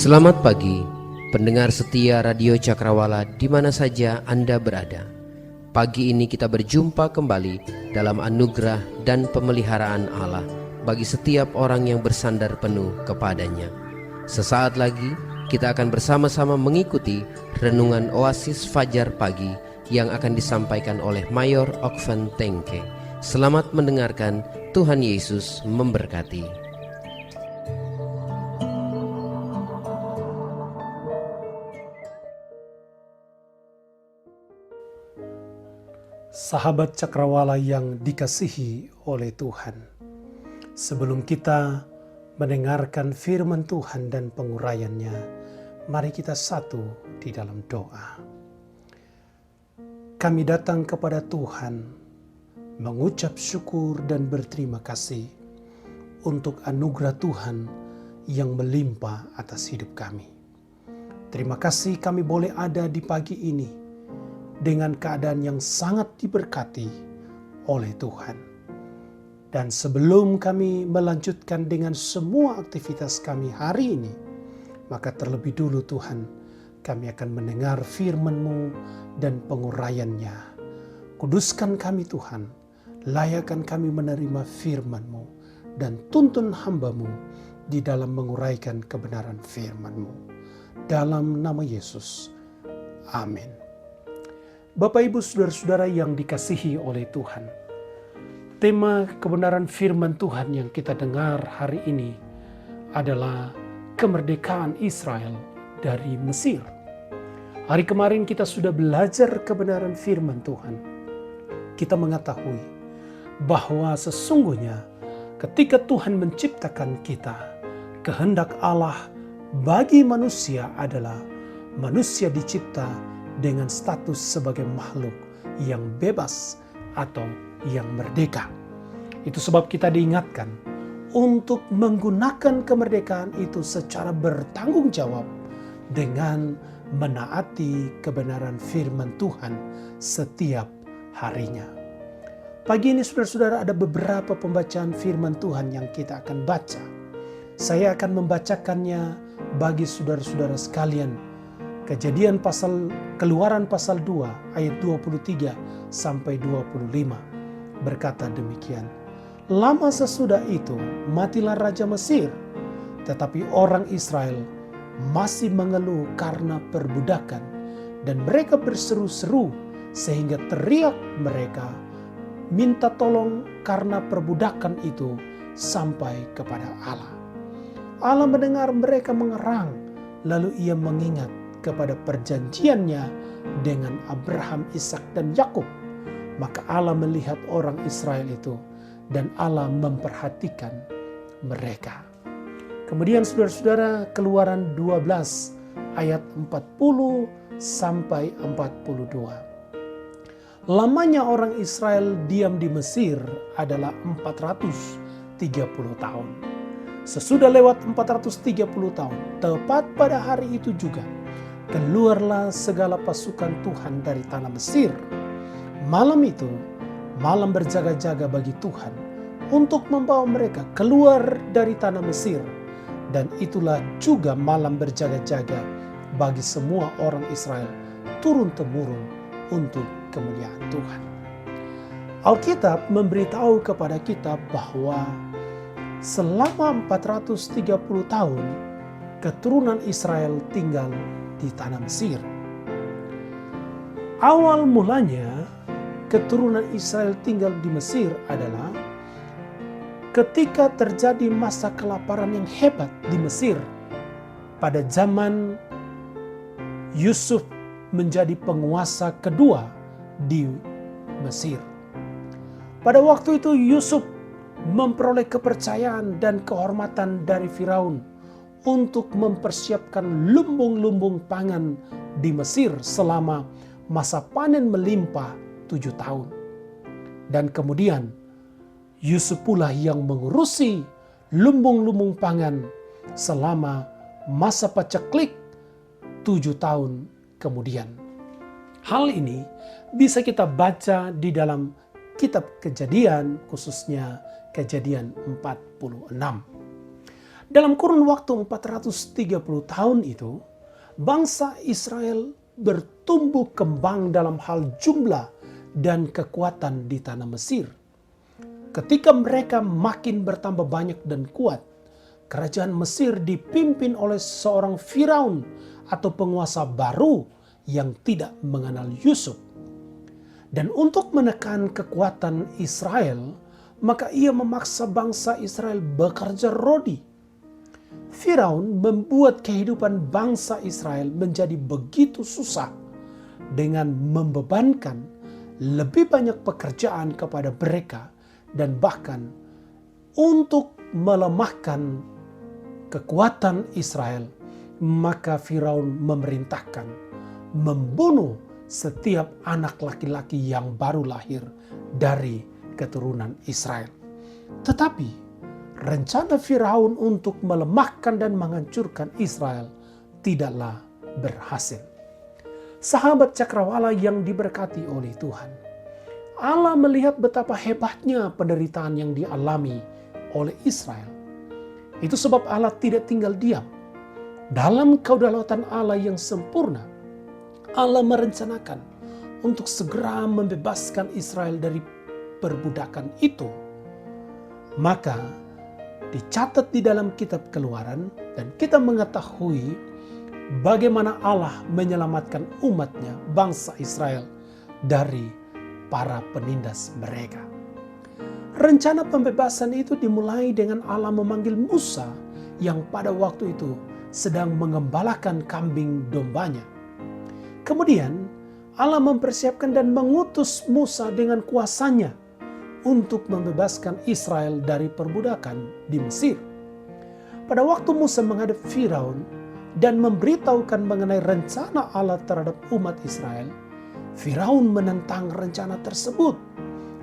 Selamat pagi, pendengar setia Radio Cakrawala di mana saja Anda berada. Pagi ini kita berjumpa kembali dalam anugerah dan pemeliharaan Allah bagi setiap orang yang bersandar penuh kepadanya. Sesaat lagi kita akan bersama-sama mengikuti renungan Oasis Fajar Pagi yang akan disampaikan oleh Mayor Okven Tengke. Selamat mendengarkan, Tuhan Yesus memberkati. Sahabat Cakrawala yang dikasihi oleh Tuhan, sebelum kita mendengarkan firman Tuhan dan penguraiannya, mari kita satu di dalam doa. Kami datang kepada Tuhan, mengucap syukur dan berterima kasih untuk anugerah Tuhan yang melimpah atas hidup kami. Terima kasih kami boleh ada di pagi ini dengan keadaan yang sangat diberkati oleh Tuhan. Dan sebelum kami melanjutkan dengan semua aktivitas kami hari ini, maka terlebih dulu Tuhan, kami akan mendengar firman-Mu dan penguraiannya. Kuduskan kami Tuhan, layakkan kami menerima firman-Mu, dan tuntun hamba-Mu di dalam menguraikan kebenaran firman-Mu. Dalam nama Yesus, amin. Bapak Ibu Saudara-saudara yang dikasihi oleh Tuhan, tema kebenaran firman Tuhan yang kita dengar hari ini adalah kemerdekaan Israel dari Mesir. Hari kemarin kita sudah belajar kebenaran firman Tuhan. Kita mengetahui bahwa sesungguhnya ketika Tuhan menciptakan kita, kehendak Allah bagi manusia adalah manusia dicipta dengan status sebagai makhluk yang bebas atau yang merdeka. Itu sebab kita diingatkan untuk menggunakan kemerdekaan itu secara bertanggung jawab dengan menaati kebenaran firman Tuhan setiap harinya. Pagi ini saudara-saudara ada beberapa pembacaan firman Tuhan yang kita akan baca. Saya akan membacakannya bagi saudara-saudara sekalian. Keluaran pasal 2 ayat 23 sampai 25 berkata demikian. Lama sesudah itu matilah Raja Mesir, tetapi orang Israel masih mengeluh karena perbudakan, dan mereka berseru-seru sehingga teriak mereka minta tolong karena perbudakan itu sampai kepada Allah. Allah mendengar mereka mengerang, lalu ia mengingat kepada perjanjiannya dengan Abraham, Ishak dan Yakub. Maka Allah melihat orang Israel itu dan Allah memperhatikan mereka. Kemudian saudara-saudara, Keluaran 12 ayat 40 sampai 42. Lamanya orang Israel diam di Mesir adalah 430 tahun. Sesudah lewat 430 tahun, tepat pada hari itu juga, keluarlah segala pasukan Tuhan dari tanah Mesir. Malam itu, malam berjaga-jaga bagi Tuhan untuk membawa mereka keluar dari tanah Mesir. Dan itulah juga malam berjaga-jaga bagi semua orang Israel turun-temurun untuk kemuliaan Tuhan. Alkitab memberitahu kepada kita bahwa selama 430 tahun keturunan Israel tinggal di tanah Mesir. Awal mulanya keturunan Israel tinggal di Mesir adalah ketika terjadi masa kelaparan yang hebat di Mesir pada zaman Yusuf menjadi penguasa kedua di Mesir. Pada waktu itu Yusuf memperoleh kepercayaan dan kehormatan dari Firaun untuk mempersiapkan lumbung-lumbung pangan di Mesir selama masa panen melimpah 7 tahun. Dan kemudian Yusuf pula yang mengurusi lumbung-lumbung pangan selama masa paceklik 7 tahun kemudian. Hal ini bisa kita baca di dalam kitab Kejadian, khususnya Kejadian 46. Dalam kurun waktu 430 tahun itu, bangsa Israel bertumbuh kembang dalam hal jumlah dan kekuatan di tanah Mesir. Ketika mereka makin bertambah banyak dan kuat, kerajaan Mesir dipimpin oleh seorang Firaun atau penguasa baru yang tidak mengenal Yusuf. Dan untuk menekan kekuatan Israel, maka ia memaksa bangsa Israel bekerja rodi. Firaun membuat kehidupan bangsa Israel menjadi begitu susah dengan membebankan lebih banyak pekerjaan kepada mereka dan bahkan untuk melemahkan kekuatan Israel, maka Firaun memerintahkan membunuh setiap anak laki-laki yang baru lahir dari keturunan Israel. Tetapi rencana Firaun untuk melemahkan dan menghancurkan Israel tidaklah berhasil. Sahabat cakrawala yang diberkati oleh Tuhan, Allah melihat betapa hebatnya penderitaan yang dialami oleh Israel. Itu sebab Allah tidak tinggal diam. Dalam kedaulatan Allah yang sempurna, Allah merencanakan untuk segera membebaskan Israel dari perbudakan itu. Maka dicatat di dalam kitab Keluaran dan kita mengetahui bagaimana Allah menyelamatkan umatnya, bangsa Israel, dari para penindas mereka. Rencana pembebasan itu dimulai dengan Allah memanggil Musa yang pada waktu itu sedang mengembalakan kambing dombanya. Kemudian Allah mempersiapkan dan mengutus Musa dengan kuasanya untuk membebaskan Israel dari perbudakan di Mesir. Pada waktu Musa menghadap Firaun dan memberitahukan mengenai rencana Allah terhadap umat Israel, Firaun menentang rencana tersebut.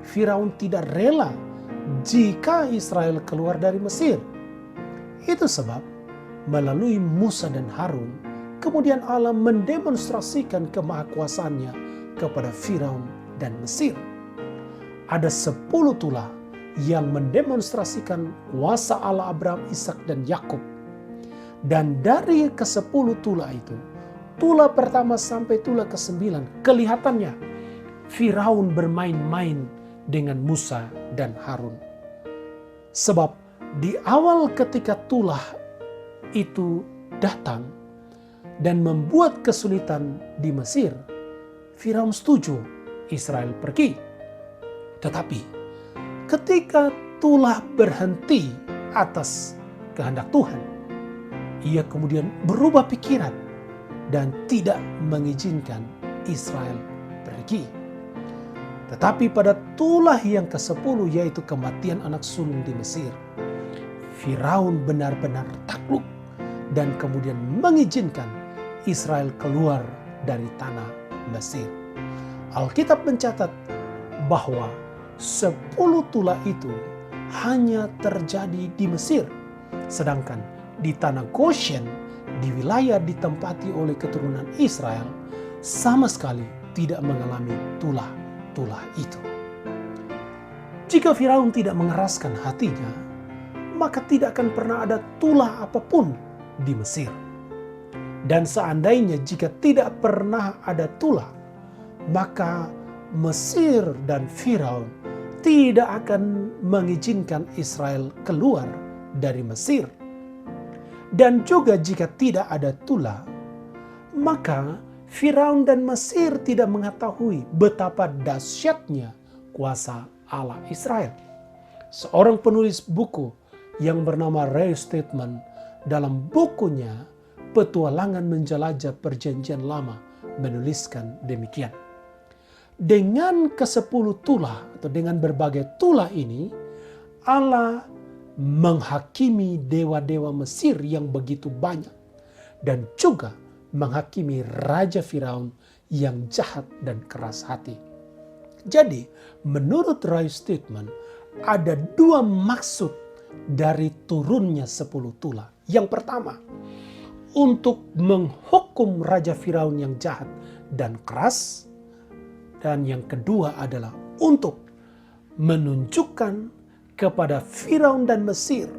Firaun tidak rela jika Israel keluar dari Mesir. Itu sebab melalui Musa dan Harun, kemudian Allah mendemonstrasikan kemahakuasaannya kepada Firaun dan Mesir. Ada 10 tulah yang mendemonstrasikan kuasa Allah Abraham, Ishak dan Yakub. Dan dari ke-10 tulah itu, tulah pertama sampai tulah ke-9, kelihatannya Firaun bermain-main dengan Musa dan Harun. Sebab di awal ketika tulah itu datang dan membuat kesulitan di Mesir, Firaun setuju Israel pergi. Tetapi ketika tulah berhenti atas kehendak Tuhan, ia kemudian berubah pikiran dan tidak mengizinkan Israel pergi. Tetapi pada tulah yang ke-10, yaitu kematian anak sulung di Mesir, Firaun benar-benar takluk dan kemudian mengizinkan Israel keluar dari tanah Mesir. Alkitab mencatat bahwa 10 tulah itu hanya terjadi di Mesir, sedangkan di tanah Goshen, di wilayah ditempati oleh keturunan Israel, sama sekali tidak mengalami tulah-tulah itu. Jika Firaun tidak mengeraskan hatinya, maka tidak akan pernah ada tulah apapun di Mesir. Dan seandainya jika tidak pernah ada tulah, maka Mesir dan Firaun tidak akan mengizinkan Israel keluar dari Mesir. Dan juga jika tidak ada tulah, maka Firaun dan Mesir tidak mengetahui betapa dahsyatnya kuasa Allah Israel. Seorang penulis buku yang bernama Ray Stedman dalam bukunya Petualangan Menjelajah Perjanjian Lama menuliskan demikian. Dengan ke-10 tulah atau dengan berbagai tulah ini, Allah menghakimi dewa-dewa Mesir yang begitu banyak dan juga menghakimi Raja Firaun yang jahat dan keras hati. Jadi, menurut Ray Stedman, ada 2 maksud dari turunnya 10 tulah. Yang pertama, untuk menghukum Raja Firaun yang jahat dan keras. Dan yang kedua adalah untuk menunjukkan kepada Firaun dan Mesir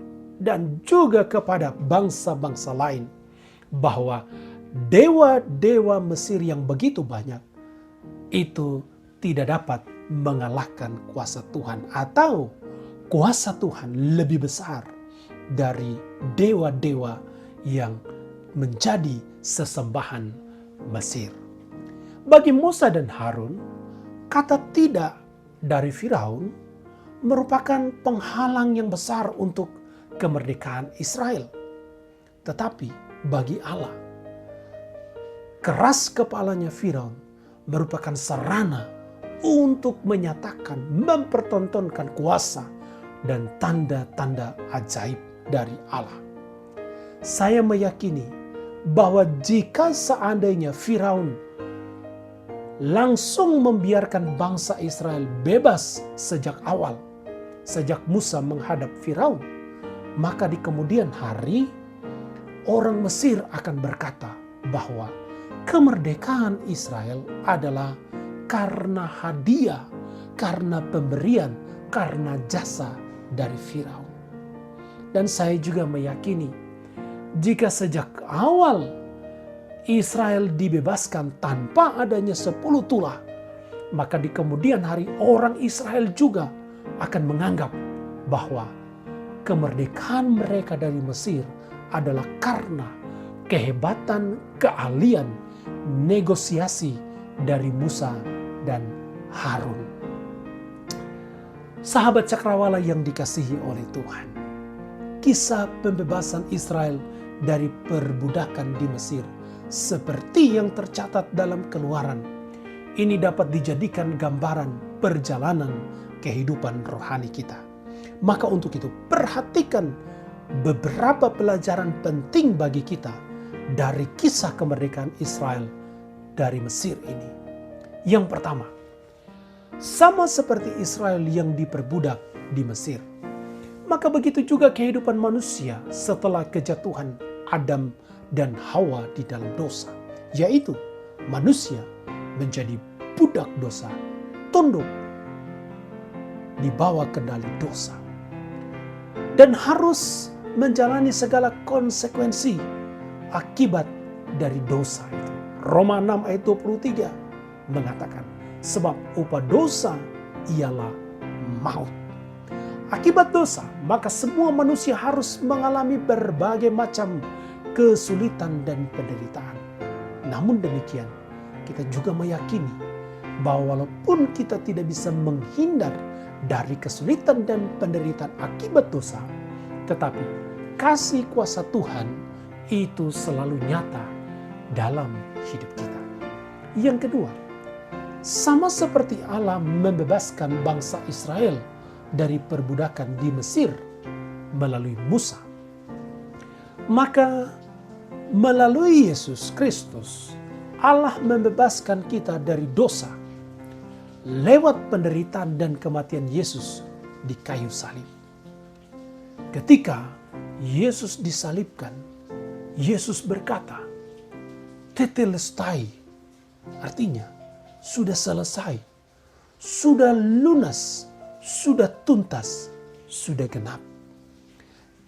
dan juga kepada bangsa-bangsa lain bahwa dewa-dewa Mesir yang begitu banyak itu tidak dapat mengalahkan kuasa Tuhan, atau kuasa Tuhan lebih besar dari dewa-dewa yang menjadi sesembahan Mesir. Bagi Musa dan Harun, kata tidak dari Firaun merupakan penghalang yang besar untuk kemerdekaan Israel. Tetapi bagi Allah, keras kepalanya Firaun merupakan sarana untuk menyatakan, mempertontonkan kuasa dan tanda-tanda ajaib dari Allah. Saya meyakini bahwa jika seandainya Firaun langsung membiarkan bangsa Israel bebas sejak awal, sejak Musa menghadap Firaun, maka di kemudian hari orang Mesir akan berkata bahwa kemerdekaan Israel adalah karena hadiah, karena pemberian, karena jasa dari Firaun. Dan saya juga meyakini jika sejak awal Israel dibebaskan tanpa adanya 10 tulah, maka di kemudian hari orang Israel juga akan menganggap bahwa kemerdekaan mereka dari Mesir adalah karena kehebatan, keahlian, negosiasi dari Musa dan Harun. Sahabat Cakrawala yang dikasihi oleh Tuhan, kisah pembebasan Israel dari perbudakan di Mesir seperti yang tercatat dalam Keluaran ini dapat dijadikan gambaran perjalanan kehidupan rohani kita. Maka untuk itu perhatikan beberapa pelajaran penting bagi kita dari kisah kemerdekaan Israel dari Mesir ini. Yang pertama, sama seperti Israel yang diperbudak di Mesir, maka begitu juga kehidupan manusia setelah kejatuhan Adam dan Hawa di dalam dosa, yaitu manusia menjadi budak dosa, tunduk di bawah kendali dosa, dan harus menjalani segala konsekuensi akibat dari dosa itu. Roma 6 ayat 23 mengatakan, sebab upah dosa ialah maut. Akibat dosa, maka semua manusia harus mengalami berbagai macam kesulitan dan penderitaan. Namun demikian, kita juga meyakini bahwa walaupun kita tidak bisa menghindar dari kesulitan dan penderitaan akibat dosa, tetapi kasih kuasa Tuhan itu selalu nyata dalam hidup kita. Yang kedua, sama seperti Allah membebaskan bangsa Israel dari perbudakan di Mesir melalui Musa, maka melalui Yesus Kristus Allah membebaskan kita dari dosa lewat penderitaan dan kematian Yesus di kayu salib. Ketika Yesus disalibkan, Yesus berkata, tetelestai, artinya sudah selesai, sudah lunas, sudah tuntas, sudah genap.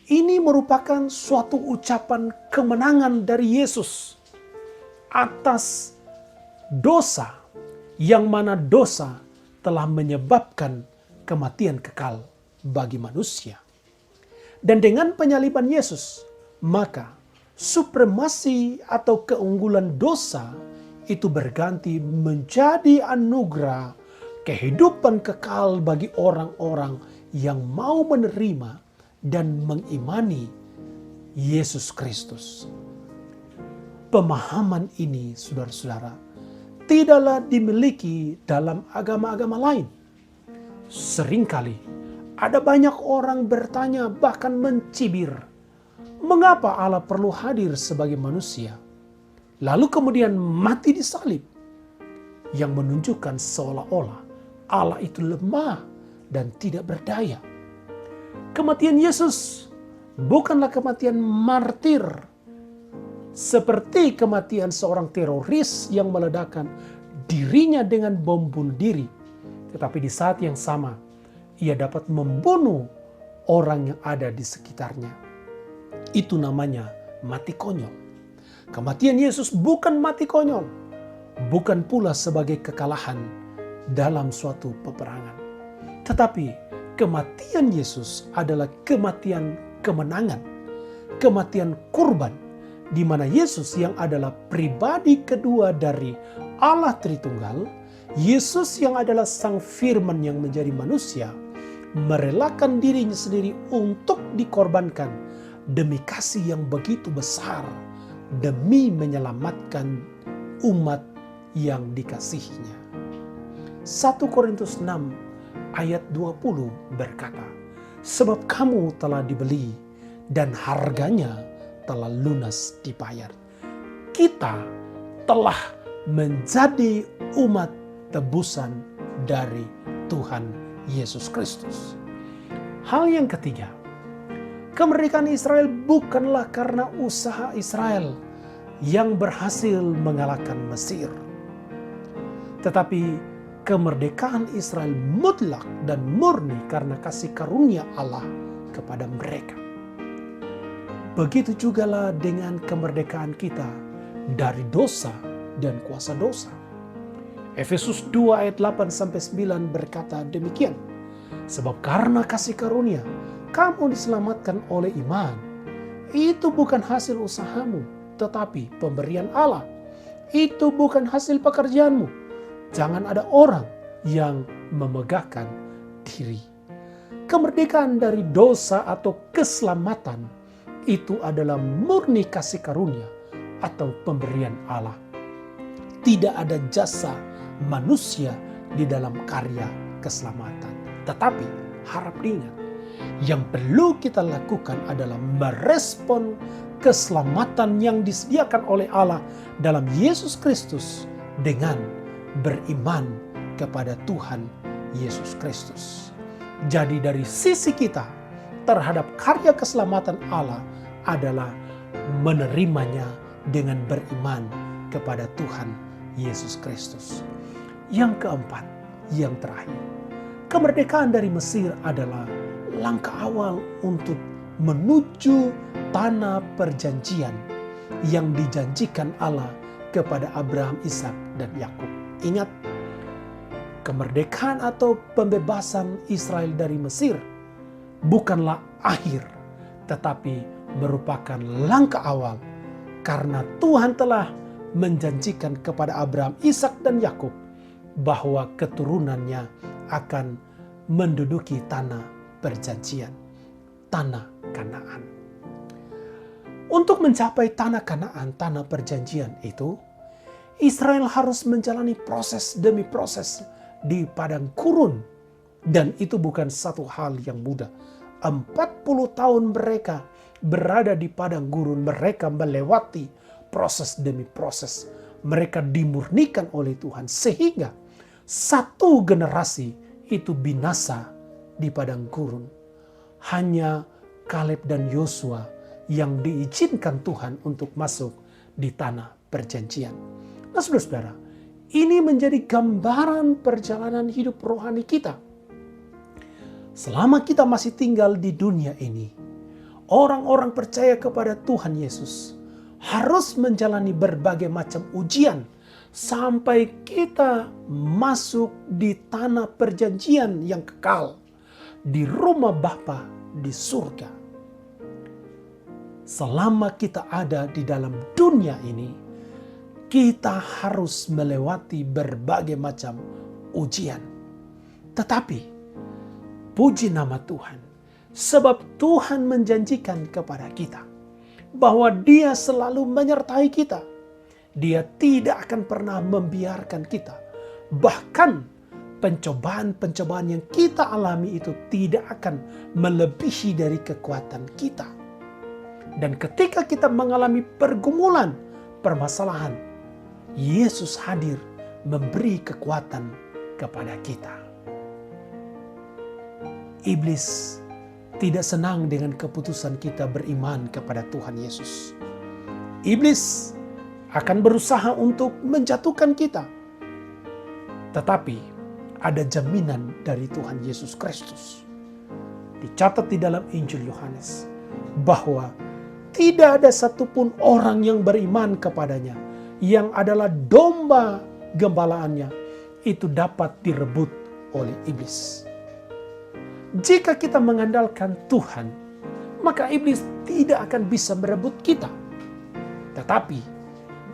Ini merupakan suatu ucapan kemenangan dari Yesus atas dosa, yang mana dosa telah menyebabkan kematian kekal bagi manusia. Dan dengan penyaliban Yesus, maka supremasi atau keunggulan dosa itu berganti menjadi anugerah kehidupan kekal bagi orang-orang yang mau menerima dan mengimani Yesus Kristus. Pemahaman ini, saudara-saudara, tidaklah dimiliki dalam agama-agama lain. Seringkali ada banyak orang bertanya, bahkan mencibir, mengapa Allah perlu hadir sebagai manusia, lalu kemudian mati di salib, yang menunjukkan seolah-olah Allah itu lemah dan tidak berdaya. Kematian Yesus bukanlah kematian martir, seperti kematian seorang teroris yang meledakkan dirinya dengan bom bunuh diri. Tetapi di saat yang sama, ia dapat membunuh orang yang ada di sekitarnya. Itu namanya mati konyol. Kematian Yesus bukan mati konyol, bukan pula sebagai kekalahan dalam suatu peperangan. Tetapi kematian Yesus adalah kematian kemenangan, kematian kurban, di mana Yesus yang adalah pribadi kedua dari Allah Tritunggal, Yesus yang adalah Sang Firman yang menjadi manusia, merelakan dirinya sendiri untuk dikorbankan demi kasih yang begitu besar, demi menyelamatkan umat yang dikasihinya. 1 Korintus 6 ayat 20 berkata, sebab kamu telah dibeli dan harganya telah lunas dibayar. Kita telah menjadi umat tebusan dari Tuhan Yesus Kristus. Hal yang ketiga, kemerdekaan Israel bukanlah karena usaha Israel yang berhasil mengalahkan Mesir. Tetapi kemerdekaan Israel mutlak dan murni karena kasih karunia Allah kepada mereka. Begitu jugalah dengan kemerdekaan kita dari dosa dan kuasa dosa. Efesus 2 ayat 8-9 berkata demikian. Sebab karena kasih karunia, kamu diselamatkan oleh iman. Itu bukan hasil usahamu, tetapi pemberian Allah. Itu bukan hasil pekerjaanmu. Jangan ada orang yang memegahkan diri. Kemerdekaan dari dosa atau keselamatan itu adalah murni kasih karunia atau pemberian Allah. Tidak ada jasa manusia di dalam karya keselamatan. Tetapi harap diingat, yang perlu kita lakukan adalah merespon keselamatan yang disediakan oleh Allah dalam Yesus Kristus dengan beriman kepada Tuhan Yesus Kristus. Jadi dari sisi kita terhadap karya keselamatan Allah adalah menerimanya dengan beriman kepada Tuhan Yesus Kristus. Yang keempat, yang terakhir, kemerdekaan dari Mesir adalah langkah awal untuk menuju tanah perjanjian yang dijanjikan Allah kepada Abraham, Ishak, dan Yakub. Ingat, kemerdekaan atau pembebasan Israel dari Mesir bukanlah akhir, tetapi merupakan langkah awal karena Tuhan telah menjanjikan kepada Abraham, Ishak, dan Yakub bahwa keturunannya akan menduduki tanah perjanjian, tanah Kanaan. Untuk mencapai tanah Kanaan, tanah perjanjian itu, Israel harus menjalani proses demi proses di padang gurun. Dan itu bukan satu hal yang mudah. 40 tahun mereka berada di padang gurun. Mereka melewati proses demi proses. Mereka dimurnikan oleh Tuhan. Sehingga satu generasi itu binasa di padang gurun. Hanya Kaleb dan Yosua yang diizinkan Tuhan untuk masuk di tanah perjanjian. Nah, saudara-saudara, ini menjadi gambaran perjalanan hidup rohani kita. Selama kita masih tinggal di dunia ini, orang-orang percaya kepada Tuhan Yesus harus menjalani berbagai macam ujian sampai kita masuk di tanah perjanjian yang kekal, di rumah Bapa di surga. Selama kita ada di dalam dunia ini, kita harus melewati berbagai macam ujian. Tetapi, puji nama Tuhan, sebab Tuhan menjanjikan kepada kita bahwa Dia selalu menyertai kita. Dia tidak akan pernah membiarkan kita. Bahkan pencobaan-pencobaan yang kita alami itu tidak akan melebihi dari kekuatan kita. Dan ketika kita mengalami pergumulan, permasalahan, Yesus hadir memberi kekuatan kepada kita. Iblis tidak senang dengan keputusan kita beriman kepada Tuhan Yesus. Iblis akan berusaha untuk menjatuhkan kita. Tetapi ada jaminan dari Tuhan Yesus Kristus. Dicatat di dalam Injil Yohanes bahwa tidak ada satupun orang yang beriman kepadanya, yang adalah domba gembalaannya, itu dapat direbut oleh iblis. Jika kita mengandalkan Tuhan, maka iblis tidak akan bisa merebut kita. Tetapi,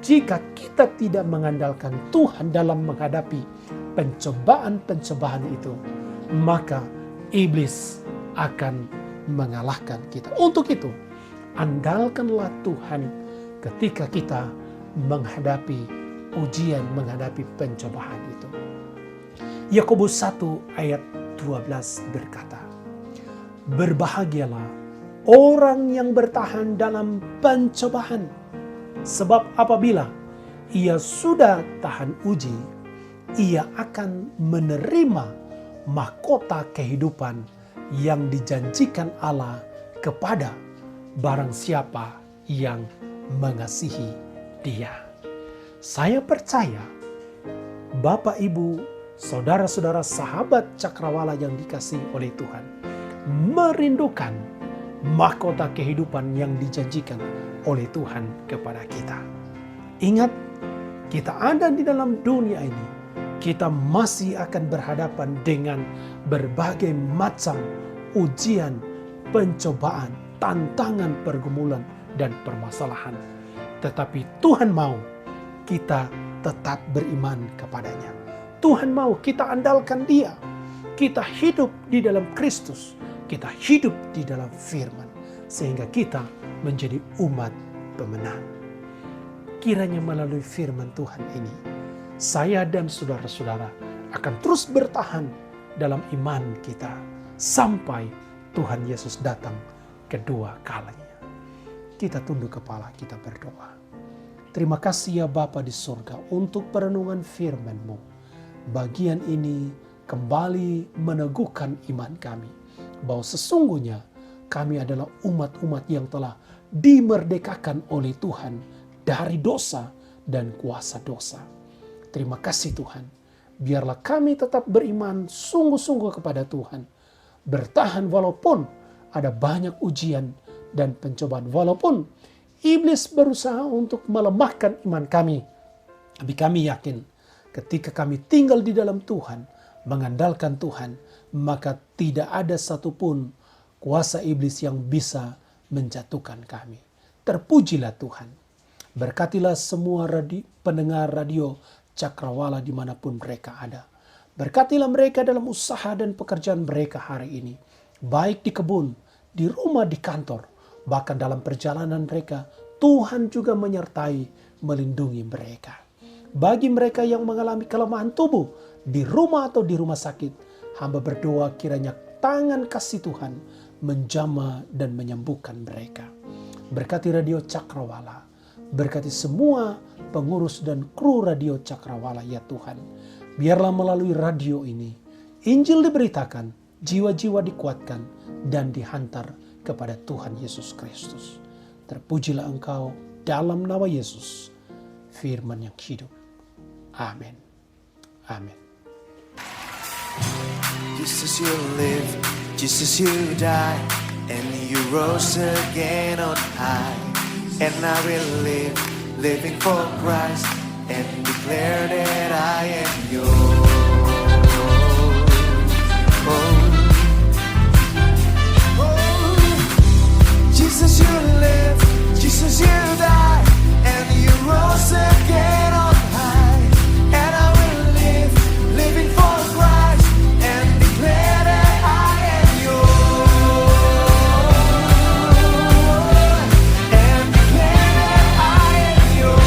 jika kita tidak mengandalkan Tuhan dalam menghadapi pencobaan-pencobaan itu, maka iblis akan mengalahkan kita. Untuk itu, andalkanlah Tuhan ketika kita menghadapi ujian, menghadapi pencobaan itu. Yakobus 1 ayat 12 berkata, "Berbahagialah orang yang bertahan dalam pencobaan, sebab apabila ia sudah tahan uji, ia akan menerima mahkota kehidupan yang dijanjikan Allah kepada barang siapa yang mengasihi Dia." Saya percaya Bapak, Ibu, saudara-saudara, sahabat Cakrawala yang dikasihi oleh Tuhan, merindukan mahkota kehidupan yang dijanjikan oleh Tuhan kepada kita. Ingat, kita ada di dalam dunia ini, kita masih akan berhadapan dengan berbagai macam ujian, pencobaan, tantangan, pergumulan, dan permasalahan. Tetapi Tuhan mau kita tetap beriman kepadanya. Tuhan mau kita andalkan Dia. Kita hidup di dalam Kristus. Kita hidup di dalam firman. Sehingga kita menjadi umat pemenang. Kiranya melalui firman Tuhan ini, saya dan saudara-saudara akan terus bertahan dalam iman kita sampai Tuhan Yesus datang kedua kalinya. Kita tunduk kepala, kita berdoa. Terima kasih ya Bapa di surga untuk perenungan firman-Mu. Bagian ini kembali meneguhkan iman kami, bahwa sesungguhnya kami adalah umat-umat yang telah dimerdekakan oleh Tuhan dari dosa dan kuasa dosa. Terima kasih Tuhan. Biarlah kami tetap beriman sungguh-sungguh kepada Tuhan. Bertahan walaupun ada banyak ujian dan pencobaan. Walaupun iblis berusaha untuk melemahkan iman kami. Tapi kami yakin ketika kami tinggal di dalam Tuhan, mengandalkan Tuhan, maka tidak ada satupun kuasa iblis yang bisa menjatuhkan kami. Terpujilah Tuhan. Berkatilah semua pendengar radio Cakrawala dimanapun mereka ada. Berkatilah mereka dalam usaha dan pekerjaan mereka hari ini. Baik di kebun, di rumah, di kantor, bahkan dalam perjalanan mereka, Tuhan juga menyertai, melindungi mereka. Bagi mereka yang mengalami kelemahan tubuh, di rumah atau di rumah sakit, hamba berdoa kiranya tangan kasih Tuhan menjamah dan menyembuhkan mereka. Berkati radio Cakrawala, berkati semua pengurus dan kru radio Cakrawala ya Tuhan. Biarlah melalui radio ini, Injil diberitakan, jiwa-jiwa dikuatkan, dan dihantar kepada Tuhan Yesus Kristus. Terpujilah Engkau dalam nama Yesus, firman yang hidup. Amin. Amin. Jesus, you live, Jesus, you die, and you rose again on high. And I will live, living for Christ, and declare that I am yours. Jesus, you live, Jesus, you die, and you rose again on high. And I will live, living for Christ, and declare that I am yours. And declare that I am yours.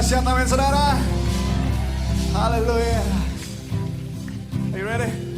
dahsyat, amin saudara. Haleluya. Are you ready?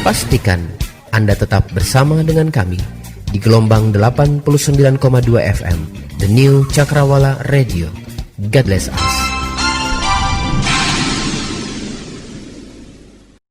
Pastikan Anda tetap bersama dengan kami di gelombang 89,2 FM, The New Cakrawala Radio. God bless us.